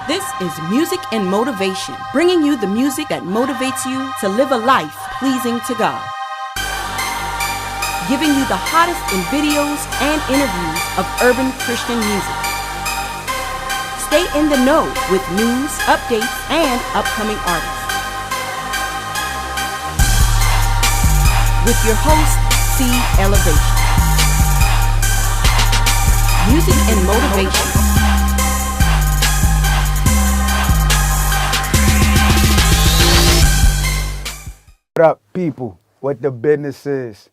This is Music and Motivation, bringing you the music that motivates you to live a life pleasing to God. Giving you the hottest in videos and interviews of urban Christian music. Stay in the know with news, updates, and upcoming artists. With your host, C. Elevation. Music and Motivation. What up, people? What the business is?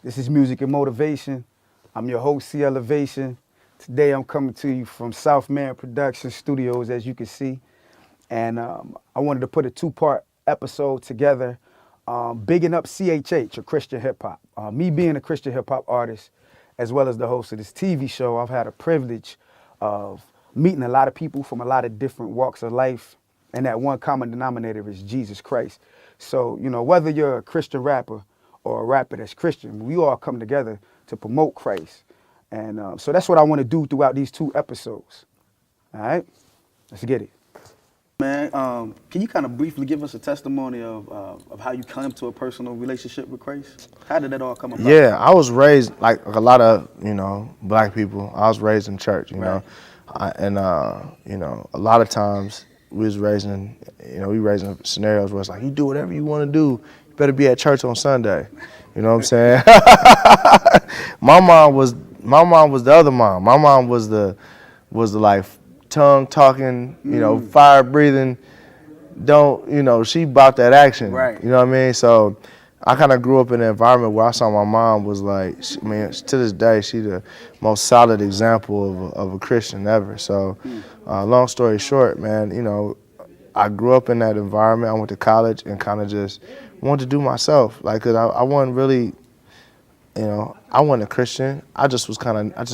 This is Music and Motivation. I'm your host, C. Elevation. Today I'm coming to you from South Marin Production Studios, as you can see. And I wanted to put a two-part episode together, bigging up CHH, or Christian hip-hop. Me being a Christian hip-hop artist, as well as the host of this TV show, I've had a privilege of meeting a lot of people from a lot of different walks of life. And that one common denominator is Jesus Christ. So, you know, whether you're a Christian rapper or a rapper that's Christian, we all come together to promote Christ. And so that's what I want to do throughout these two episodes. All right, let's get it. Man, can you kind of briefly give us a testimony of how you come to a personal relationship with Christ? How did that all come about? Yeah, I was raised like a lot of, black people. I was raised in church, you know, and a lot of times we was raised in scenarios where it's like, you do whatever you want to do. You better be at church on Sunday. You know what I'm saying? My mom was the other mom. My mom was the like tongue talking, fire breathing. She about that action. Right. You know what I mean? So I kind of grew up in an environment where I saw my mom was like, to this day, she's the most solid example of a Christian ever. So long story short, man, I grew up in that environment. I went to college and kind of just wanted to do myself. Like, cause I wasn't really, I wasn't a Christian. I just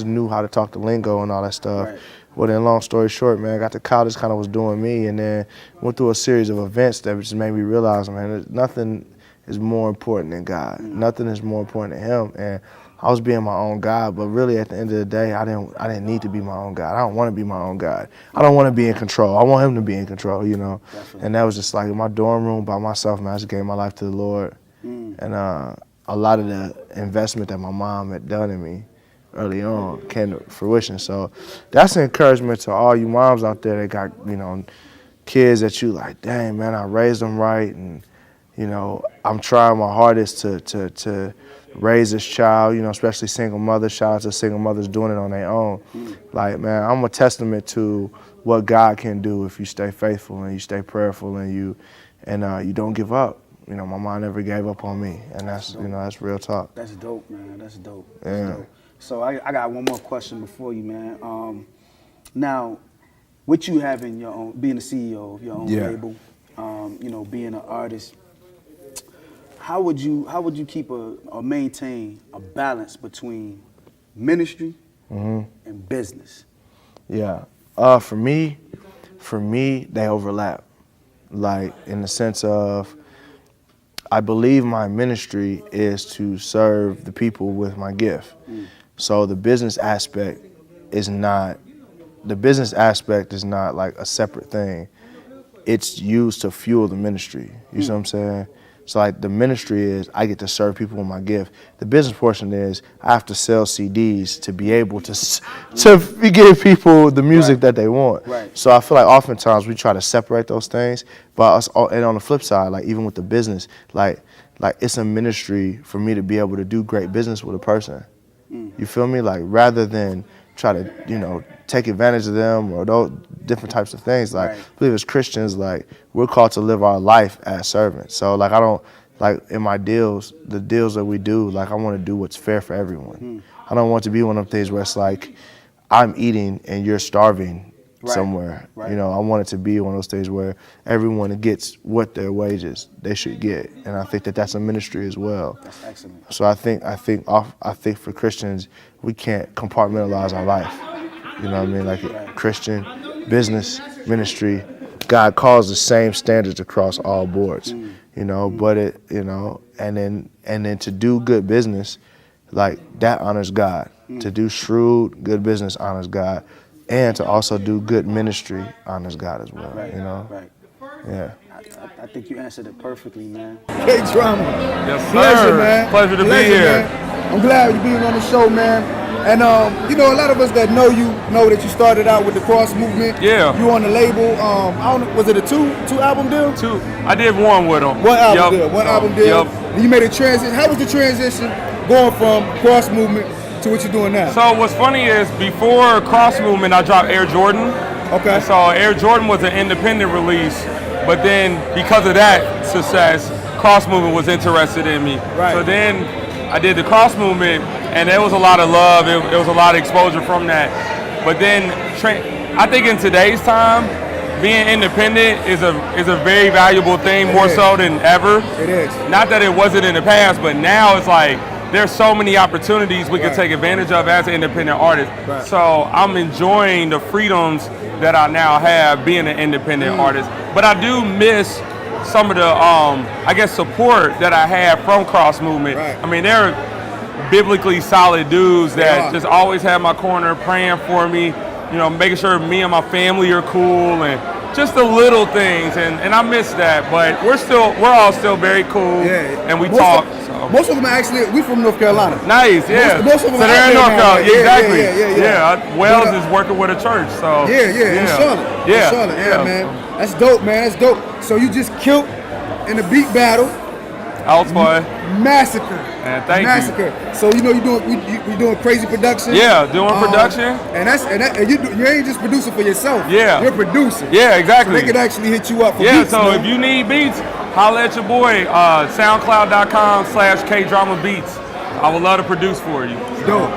knew how to talk the lingo and all that stuff. Right. Well, then long story short, man, I got to college, kind of was doing me, and then went through a series of events that just made me realize, man, nothing is more important than God. Nothing is more important than Him. And I was being my own God, but really at the end of the day, I didn't need to be my own God. I don't want to be my own God. I don't want to be in control. I want Him to be in control, Definitely. And that was just like in my dorm room by myself, man. I just gave my life to the Lord. And a lot of the investment that my mom had done in me early on came to fruition. So that's an encouragement to all you moms out there that got, kids that you like, dang, man, I raised them right. And, I'm trying my hardest to raise this child, especially single mothers. Shout out to single mothers doing it on their own. Like, man, I'm a testament to what God can do if you stay faithful and you stay prayerful and you don't give up. My mom never gave up on me, and that's real talk. That's dope, man. That's dope. Yeah. Dope. So I got one more question before you, man. Now, with you having your own, being the CEO of your own label, being an artist, how would you keep or maintain a balance between ministry and business? Yeah. For me, they overlap. Like, in the sense of, I believe my ministry is to serve the people with my gift. So the business aspect is not like a separate thing. It's used to fuel the ministry. You see what I'm saying? So like the ministry is I get to serve people with my gift. The business portion is I have to sell CDs to be able to give people the music that they want. Right. So I feel like oftentimes we try to separate those things, but and on the flip side, like even with the business, like it's a ministry for me to be able to do great business with a person. You feel me? Like rather than try to take advantage of them or those different types of things. Like, I believe as Christians, like, we're called to live our life as servants. So, like, I don't, like, in my deals, the deals that we do, like, I want to do what's fair for everyone. I don't want to be one of them things where it's like, I'm eating and you're starving somewhere. Right. I want it to be one of those things where everyone gets what their wages they should get. And I think that that's a ministry as well. That's excellent. So I think for Christians, we can't compartmentalize our life. You know what I mean? Like Christian, business, ministry, God calls the same standards across all boards. But and then to do good business, like that honors God. To do shrewd, good business honors God. and to also do good ministry honors God as well. Right, You know. right. Yeah. I think you answered it perfectly, man. K-Drama. Yes, sir. Pleasure, man. Pleasure to be here. Man. I'm glad you're being on the show, man. And you know, a lot of us that know you know that you started out with the Cross movement. Yeah. You on the label. I don't know, was it a two album deal? Two. I did one with them. One album deal. One album deal. Yep. And you made a transition. How was the transition going from Cross movement to what you're doing now? So what's funny is before Cross Movement, I dropped Air Jordan. Okay. And so Air Jordan was an independent release, but then because of that success, Cross Movement was interested in me. Right. So then I did the Cross Movement, and there was a lot of love. It was a lot of exposure from that. But then I think in today's time, being independent is a very valuable thing, more so than ever. It is. Not that it wasn't in the past, but now it's like there's so many opportunities we can take advantage of as an independent artist. Right. So I'm enjoying the freedoms that I now have being an independent artist. But I do miss some of the, I guess, support that I had from Cross Movement. Right. I mean, they're biblically solid dudes that just always have my corner, praying for me, you know, making sure me and my family are cool, and just the little things, and I miss that. But we're all still very cool, and we talk. Most of them are actually, we from North Carolina. Nice, yeah. Most of them so are they're in North Carolina, exactly. Yeah. Wells is working with a church, so in Charlotte. Yeah, in Charlotte. Yeah, man. That's dope, man. That's dope. So you just killed in the beat battle. That was fun. Massacre. Man, thank you. So you know you doing crazy production. Yeah, doing production. And you ain't just producing for yourself. Yeah. You're producing. Yeah, exactly. So they can actually hit you up for beats. beats. So man. if you need beats, holla at your boy. SoundCloud.com/KDramaBeats. I would love to produce for you. Dope.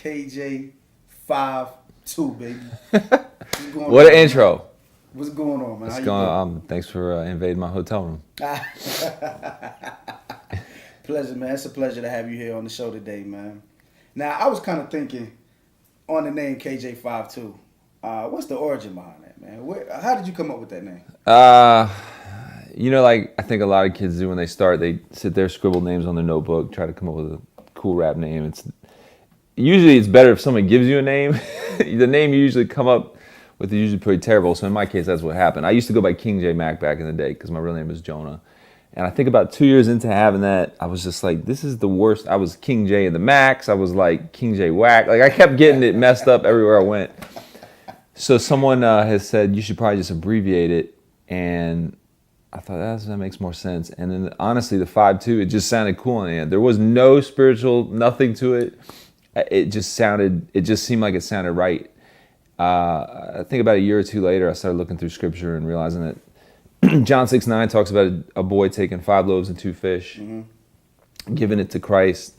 KJ52, baby. What an intro. What's going on, man? What's going on? Thanks for invading my hotel room. Pleasure, man. It's a pleasure to have you here on the show today, man. Now, I was kind of thinking on the name KJ52. What's the origin behind that, man? How did you come up with that name? Like I think a lot of kids do when they start, they sit there, scribble names on their notebook, try to come up with a cool rap name. It's better if someone gives you a name. The name you usually come up with is usually pretty terrible. So in my case, that's what happened. I used to go by King J Mac back in the day because my real name was Jonah. And I think about 2 years into having that, I was just like, this is the worst. I was King J in the Max. I was like King J Whack. Like I kept getting it messed up everywhere I went. So someone has said, you should probably just abbreviate it. And I thought that makes more sense. And then honestly, the 5-2, it just sounded cool in the end. There was no spiritual, nothing to it. It just seemed like it sounded right. I think about a year or two later, I started looking through scripture and realizing that John 6:9 talks about a boy taking 5 loaves and 2 fish, giving it to Christ,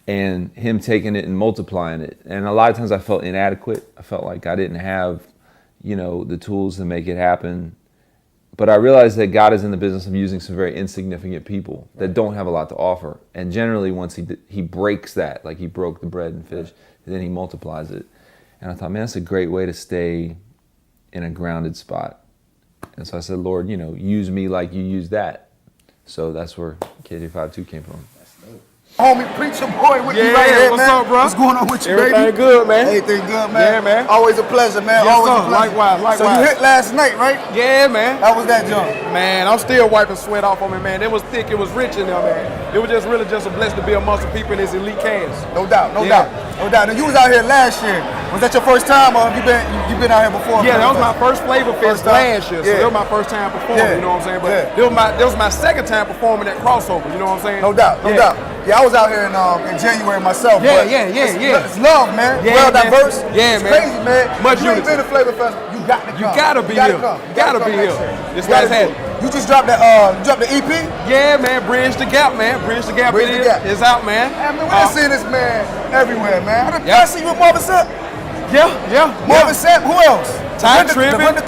and him taking it and multiplying it. And a lot of times I felt inadequate. I felt like I didn't have, the tools to make it happen. But I realized that God is in the business of using some very insignificant people that don't have a lot to offer. And generally, once he breaks that, like he broke the bread and fish, then he multiplies it. And I thought, man, that's a great way to stay in a grounded spot. And so I said, Lord, use me like you use that. So that's where KJ52 came from. Homie, preacher boy with you right here, man. What's up, bro? What's going on with you, baby? Everything good, man. Everything good, man. Yeah, man. Always a pleasure, man. Yes, Always sir. a pleasure. Likewise. So you hit last night, right? Yeah, man. How was that jump? Man, I'm still wiping sweat off on me, man. It was thick, it was rich in there, man. It was just really just a blessing to be amongst the people in this elite cast. No doubt. And you was out here last year. Was that your first time, or have you been out here before? Yeah, that was my first Flavor Fest last year, so that was my first time performing, you know what I'm saying? But that was my second time performing at Crossover, you know what I'm saying? No doubt. Yeah, I was out here in January myself. Yeah. It's love, man. Yeah, well diverse. Yeah, it's man. crazy, man. Much you ain't unity. been to Flavor Festival, you got to come. You gotta be here. You gotta be here. This guy's had it. You just dropped the EP? Yeah, man. Bridge the Gap, man. Bridge the Gap. It's out, man. Man, we done seen this man everywhere, man. I see you with Marvin Sapp. Yeah. Marvin Sapp. Who else? Ty Trippin. Brenda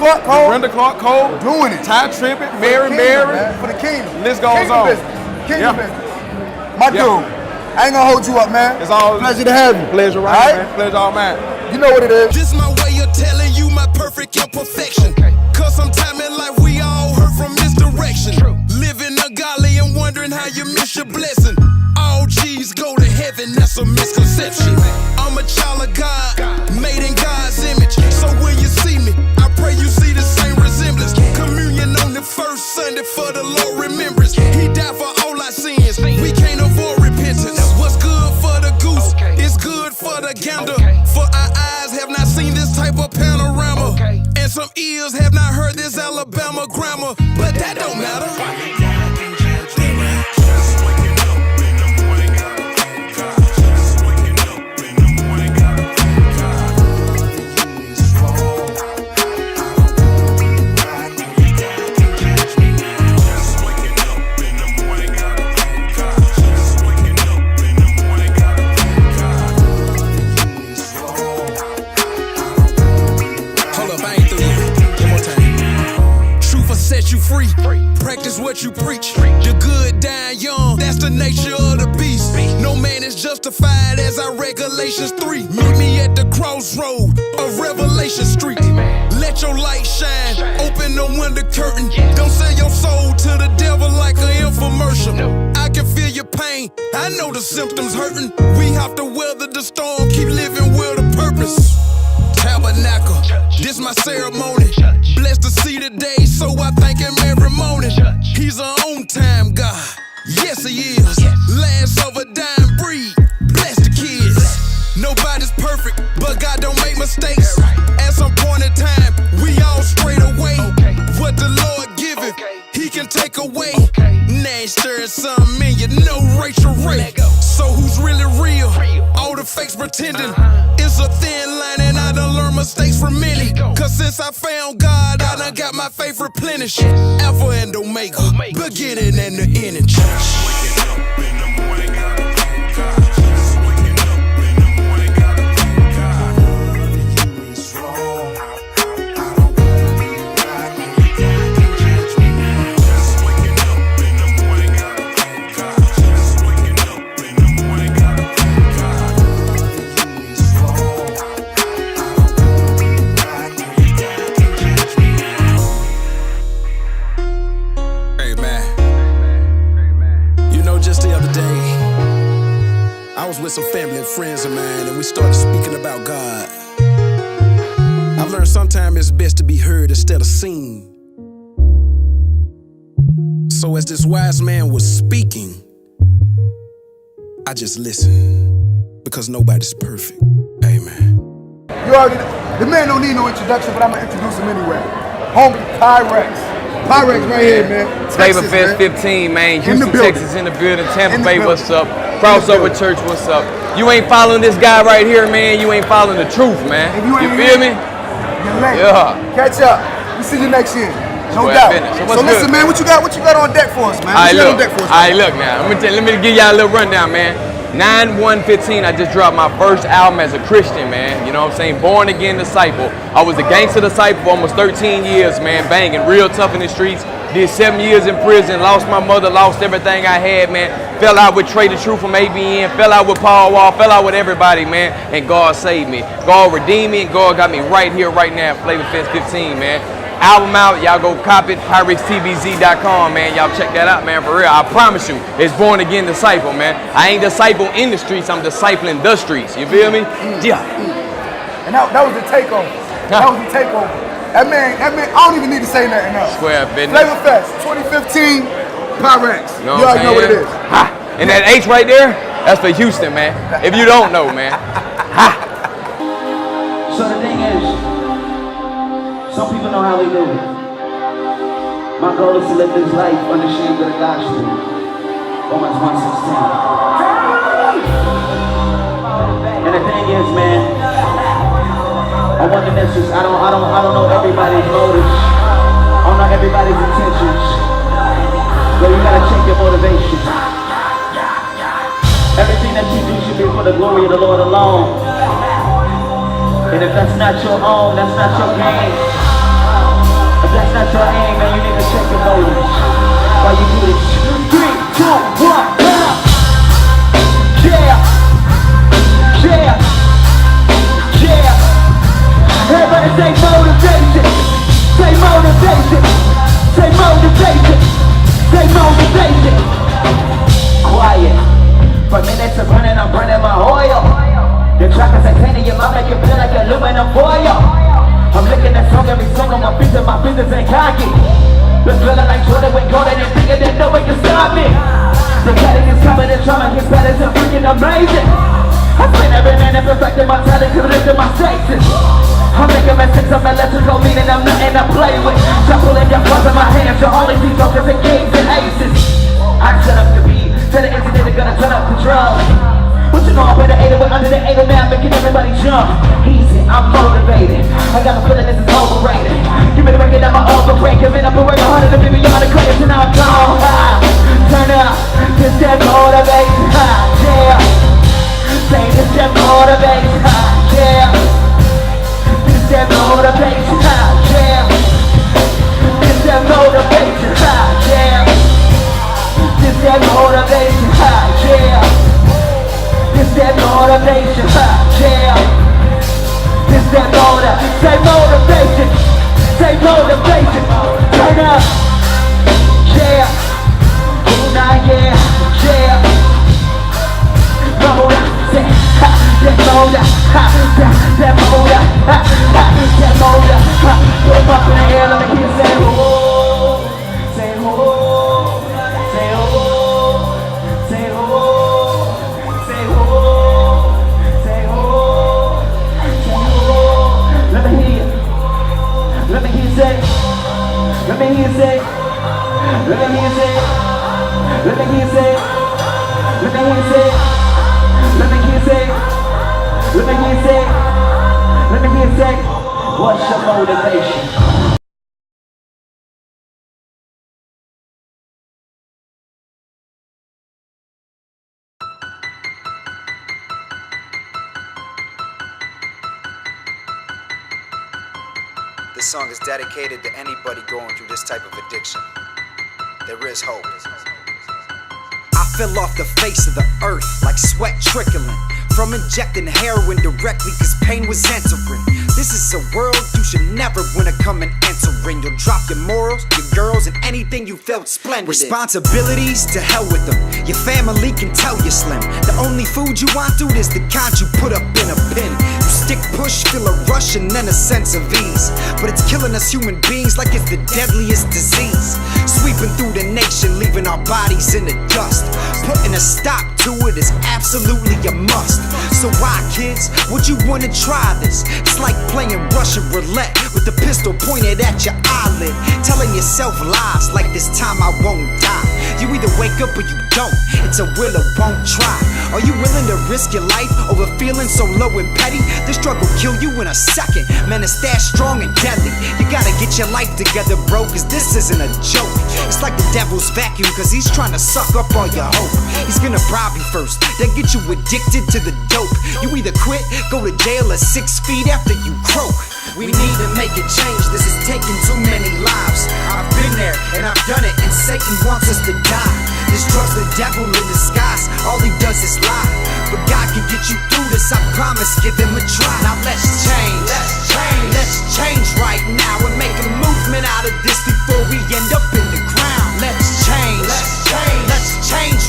Clark Cole. Doing it. Ty Trippin. Mary. For the kingdom. List goes on. Kingdom business. My dude. I ain't gonna hold you up, man. It's all pleasure to have you. Pleasure, right, man. Pleasure all mine. You know what it is. This my way of telling you my perfect imperfection. Cause sometime in life we all hurt from misdirection. Living ungodly and wondering how you miss your blessing. All G's go to heaven, that's a misconception. I'm a child of God, made in God's image. So when you see me, I pray you see the same resemblance. Communion on the first Sunday for the Lord remembrance. He died for all our sins, we can't avoid repentance. What's good for the goose is good for the gander. For our eyes have not seen this type of panorama, and some ears have not heard this Alabama grammar. But that don't matter. Set you free, practice what you preach. The good die young, that's the nature of the beast. No man is justified as our Regulations 3. Meet me at the crossroad of Revelation Street. Let your light shine, open the window curtain. Don't sell your soul to the devil like an infomercial. I can feel your pain, I know the symptoms hurting. We have to weather the storm, keep living with a purpose. Tabernacle, this my ceremony. Blessed to see the day, so I thank him every morning. He's an on-time God, yes he is. Last of a dying breed, bless the kids. Nobody's perfect, but God don't make mistakes. At some point in time, we all straight away. What the Lord giveth, he can take away. Nasty and something in you, no Rachel Ray. So who's really real? All the fakes pretending. It's a thin line and I done learned mistakes from many. Cause since I found God, I done got my faith replenished. Alpha and Omega, beginning and the ending, church. friends of mine and we started speaking about God. I've learned sometimes it's best to be heard instead of seen. So as this wise man was speaking, I just listened, because nobody's perfect. Amen. You already, the man don't need no introduction, but I'm gonna introduce him anyway. Homie Pyrexx. Pyrexx right here, man. Flavor Fest 15, man. Houston, Texas in the building. Tampa Bay, what's up? Crossover Church, what's up? You ain't following this guy right here, man. You ain't following the truth, man. You feel me? You're late. Yeah. Catch up. We see you next year. No Well, doubt. So listen, man, what you got on deck for us, man? All right, look now. Let me give y'all a little rundown, man. 9/1/15, I just dropped my first album as a Christian, man. You know what I'm saying? Born again disciple. I was a gangster disciple for almost 13 years, man. Banging real tough in the streets. Did 7 years in prison. Lost my mother. Lost everything I had, man. Fell out with Trey the Truth from ABN. Fell out with Paul Wall. Fell out with everybody, man. And God saved me. God redeemed me, and God got me right here, right now. Flavor Fest 15, man. Album out, y'all go cop it, PyrexxTVZ.com, man. Y'all check that out, man, for real. I promise you, it's Born Again Disciple, man. I ain't disciple in the streets, I'm discipling the streets. You feel me? Yeah. And that was the takeover. That was the takeover. That man, I don't even need to say nothing else. Square business. Flavor Fest 2015, Pyrexx. You already know what it is. Ha. And that H right there, that's for Houston, man. If you don't know, man. Ha. So the thing is, some people know how we do it. My goal is to live this life unashamed of the gospel. Romans 1:16. And the thing is, man, I want the message. I don't know everybody's motives. I don't know everybody's intentions. But you gotta check your motivation. Everything that you do should be for the glory of the Lord alone. And if that's not your own, that's not your game. If that's not your aim, man, you need to check your motives while you do this. 3, 2, 1, yeah, yeah, yeah. Everybody say motivation, say motivation, say motivation, say motivation. Quiet. For minutes of running, I'm burning my oil. The track is titanium, I make it feel like aluminum foil. I'm licking that song every song on my business ain't cocky. Been feeling like Jordan when Gordon and thinking that no one can stop me. The cutting is coming and trauma gets better and freaking amazing. I spend every minute perfecting my talent to lift in my status. I'm making mistakes, I'm electrical, meaning I'm nothing to play with. Shuffling your funds in my hands, your only team focus in games and aces. I set up the beat, to the incident, gonna turn up the drum. But you know I better 8 with under the 8 now, making everybody jump. Easy, I'm motivated. I got a feeling this is overrated. Give me the record that my overrate. Giving up a work harder than me beyond the credits, and now I'm gone. Turn up, this that motivation. Yeah. Say this that motivation. Yeah. This that motivation. Yeah. This that motivation. Yeah. This that motivation. Yeah. This that motivation, yeah. This that say motivation, say motivation. Turn up, yeah. Oh, nah, yeah, yeah. Motor, say, ha, that motor, ha, that motor, ha, that motor, ha. Put them up in the air, let me hear you say, oh, say, oh, say, oh, say, oh. Let me hear you say, let me hear you say, let me hear you say, let me hear you say, let me hear you say, let me hear you say, let me hear you say, let me hear you say, what's your motivation? This song is dedicated to anybody going through this type of addiction. There is hope. I fell off the face of the earth like sweat trickling from injecting heroin directly cause pain was entering. This is It's a world you should never wanna come and enter in. You'll drop your morals, your girls, and anything you felt splendid. Responsibilities, to hell with them. Your family can tell you slim. The only food you want, dude, is the kind you put up in a bin. You stick push, feel a rush, and then a sense of ease. But it's killing us human beings like it's the deadliest disease. Sweeping through the nation, leaving our bodies in the dust. Putting a stop to it is absolutely a must. So why, kids, would you wanna try this? It's like playing Russian roulette with the pistol pointed at your eyelid. Telling yourself lies like this time I won't die. You either wake up or you don't. It's a will or won't try. Are you willing to risk your life over feeling so low and petty? This drug will kill you in a second. Man, it's that strong and deadly. You gotta get your life together, bro, cause this isn't a joke. It's like the devil's vacuum, cause he's trying to suck up all your hope. He's gonna bribe you first, then get you addicted to the dope. You either quit, go to jail, or 6 feet after you croak. We need to make a change, this is taking too many lives. I've been there, and I've done it, and Satan wants us to die. This drug's the devil in disguise, all he does is lie. But God can get you through this, I promise, give him a try. Now let's change, let's change right now and make a movement out of this before we end up in the ground. Let's change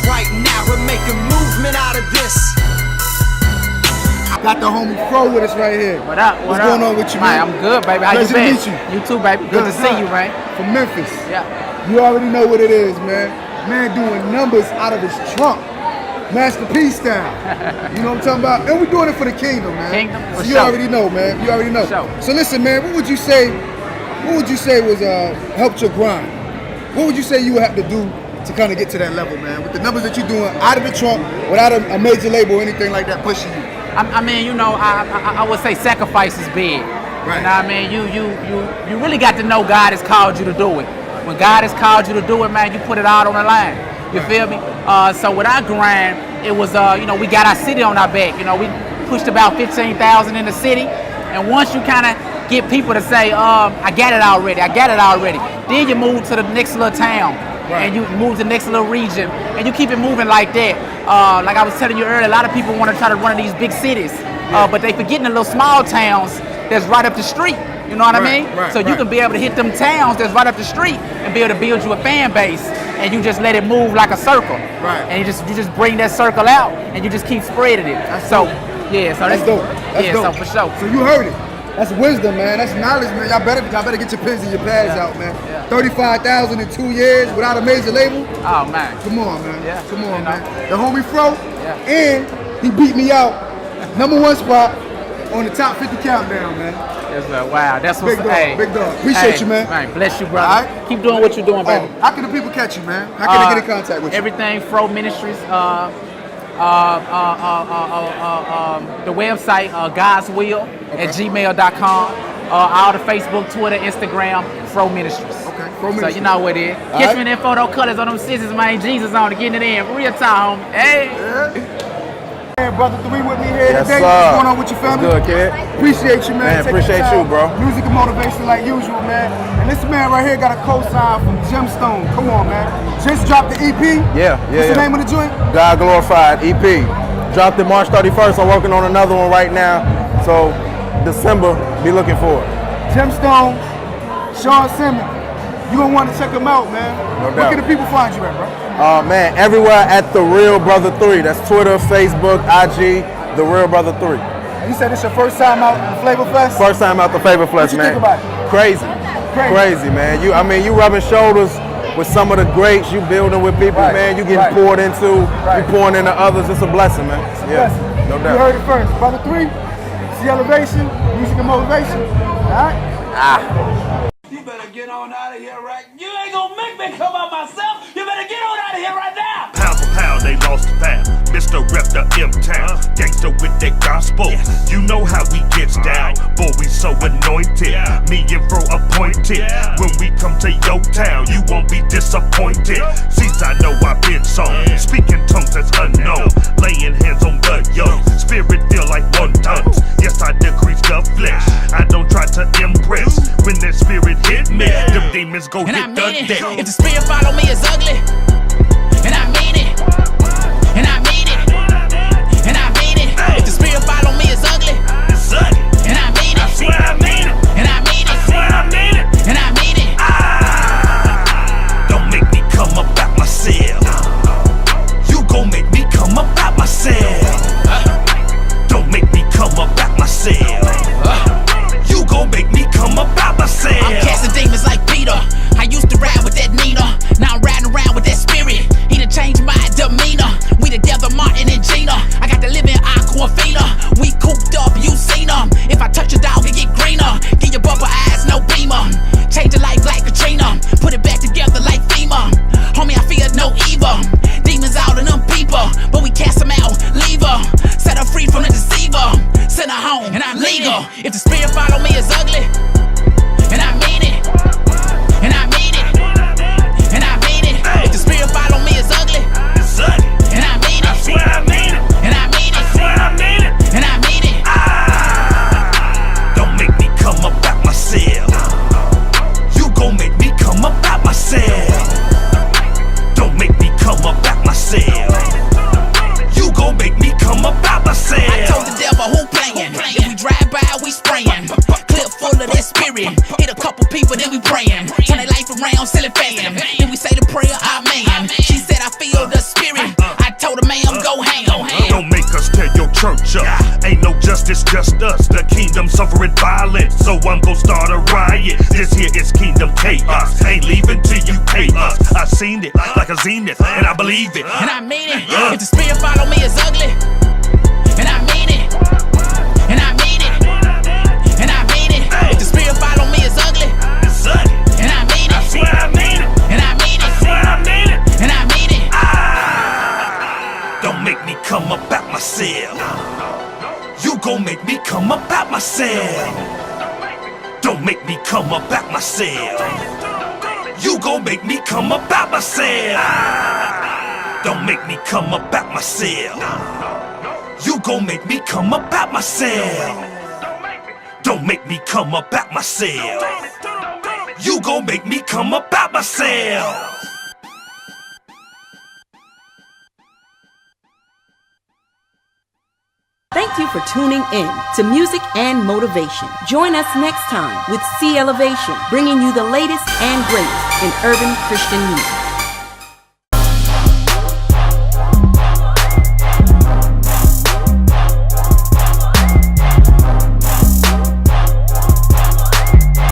right now and make a movement out of this. Got the homie Fro with us right here. What up? What's going on with you, man? I'm good, baby. How Pleasure you been? to meet you. You too, baby. Good to see you, man. From Memphis. Yeah. You already know what it is, man. Man doing numbers out of his trunk. Masterpiece style. You know what I'm talking about? And we're doing it for the kingdom, man. Kingdom, for so you sure. already know, man. You already know. For sure. So listen, man, what would you say was helped your grind? What would you say you would have to do to kind of get to that level, man? With the numbers that you're doing out of the trunk, without a major label or anything like that pushing you. I mean, you know, I would say sacrifice is big. Right. You know what I mean? You really got to know God has called you to do it. When God has called you to do it, man, you put it out on the line. You feel me? So with our grind, it was, you know, we got our city on our back. You know, we pushed about 15,000 in the city. And once you kind of get people to say, I got it already. Then you move to the next little town. Right. And you move to the next little region. And you keep it moving like that. Like I was telling you earlier, a lot of people want to try to run these big cities. But they forgetting the little small towns that's right up the street. You know what I mean? Right, so you can be able to hit them towns that's right up the street and be able to build you a fan base, and you just let it move like a circle. Right. And you just bring that circle out, and you just keep spreading it. That's so dope. yeah, so That's dope. That's dope. so for sure. So you heard it. That's wisdom, man. That's knowledge, man. Y'all better get your pens and your pads out, man. Yeah. 35,000 in 2 years without a major label. Oh man. Come on, man. Yeah. Come on, You know. man. The homie Fro, Yeah. and he beat me out. #1 spot on the top 50 countdown, man. Yes, man. Wow, that's what's Big dog, hey. big dog. Appreciate Hey, you, man. Man, bless you, brother. All right. Keep doing what you're doing, baby. How can the people catch you, man? How can they get in contact with you? Everything Fro Ministries. The website God's Will at gmail.com. All the Facebook, Twitter, Instagram, Fro Ministries. Okay, Fro So Ministries. you know what it is. All Catch right. me in them photo colors on them scissors, man. Jesus on it, getting it in. Real time, homie. Hey. Man, Brother 3 with me here Yes, today. sir. What's going on with your family? What's good, kid? Appreciate you, man. Man, Taking appreciate time. you, bro. Music and motivation like usual, man. And this man right here got a co-sign from Gemstone. Come on, man. Just dropped the EP. What's the name of the joint? God Glorified EP. Dropped it March 31st. I'm working on another one right now. So December, be looking for it. Gemstone, Sean Simmons. You gonna want to check him out, man. No Where doubt. can the people find you at, bro? Man, everywhere at The Real Brother 3. That's Twitter, Facebook, IG, The Real Brother 3. And you said it's your first time out in the Flavor Fest? First time out the Flavor Fest, What you man. think about it? Crazy, man. You rubbing shoulders with some of the greats. You building with people, Right, man. You getting right. poured into. Right. You pouring into others. It's a blessing, man. It's a blessing. No You doubt. heard it first. Brother 3, see elevation, music and motivation. All right? You better get on out of here right. You ain't gonna make me come out myself. You better get on out of here right now. Pound for pound, they lost the pound. Mr. Rep the M-Town, gangster with that gospel. You know how we gets down, boy, we so anointed. Me and Fro appointed. When we come to your town, you won't be disappointed. Since I know I've been sown, speaking tongues that's unknown, laying hands on the young. Spirit feel like 1 ton. Yes, I decrease the flesh. I don't try to impress. When that spirit hit me, them demons go And I hit the mean it. deck. If the spirit follow me, it's ugly. And I mean it. And I mean it. And I mean it. If the spirit follow me, it's ugly. It's ugly. And I mean it. I swear I mean myself. I'm casting demons like Peter. I used to ride with that Nina. Now I'm riding around with that spirit. He done changed my demeanor. We together, Martin and Gina. I got to live in Aquafina. We cooped up, you seen them. If I touch a dog, it get greener. Give your bubble eyes, no beamer. Change your life like Katrina. Put it back together like FEMA. Homie, I fear no evil. Demons out of them people, but we cast them out, leave her. Set her free from the deceiver. Send her home, and I'm legal. If the spirit follow me, it's ugly. And I mean it. And I mean it. And I mean it. If the spirit follow me, it's ugly. It's ugly. And I mean it. I swear I mean it. And I mean it. I swear I mean it. And I mean it. Don't make me come up out myself. You gon' make me come up out myself. Don't make me come up out myself. You gon' make me come up out myself. I told the devil who playing. If we drive by, we spraying. Clip full of that spirit. Hit a couple people, then we praying. Turn their life around, silly fasting. Then we say the prayer, amen. She said I feel the spirit. I told her, ma'am, go ham. Don't make us tear your church up. Ain't no justice, just us. The kingdom suffering violence, so I'm gon' start a riot. This here is kingdom chaos. Ain't leaving till you pay us. I seen it like a zenith, and I believe it. And I mean it. If the spirit follow me, it's ugly. And I mean it. And I mean it. And I mean it. If the spirit follow me, it's ugly. It's ugly. And I mean it. I swear I mean it. And I mean it. I swear I mean it. And I mean it. Don't make me come up out myself. You gon' make me come up out myself. Don't make me come up out myself. You gon' make me come up out myself. Don't make me come up out myself. You gon' make me come up out myself. Don't make me come up out myself. You gon' make me come up out myself. Thank you for tuning in to Music and Motivation. Join us next time with C Elevation, bringing you the latest and greatest in urban Christian music.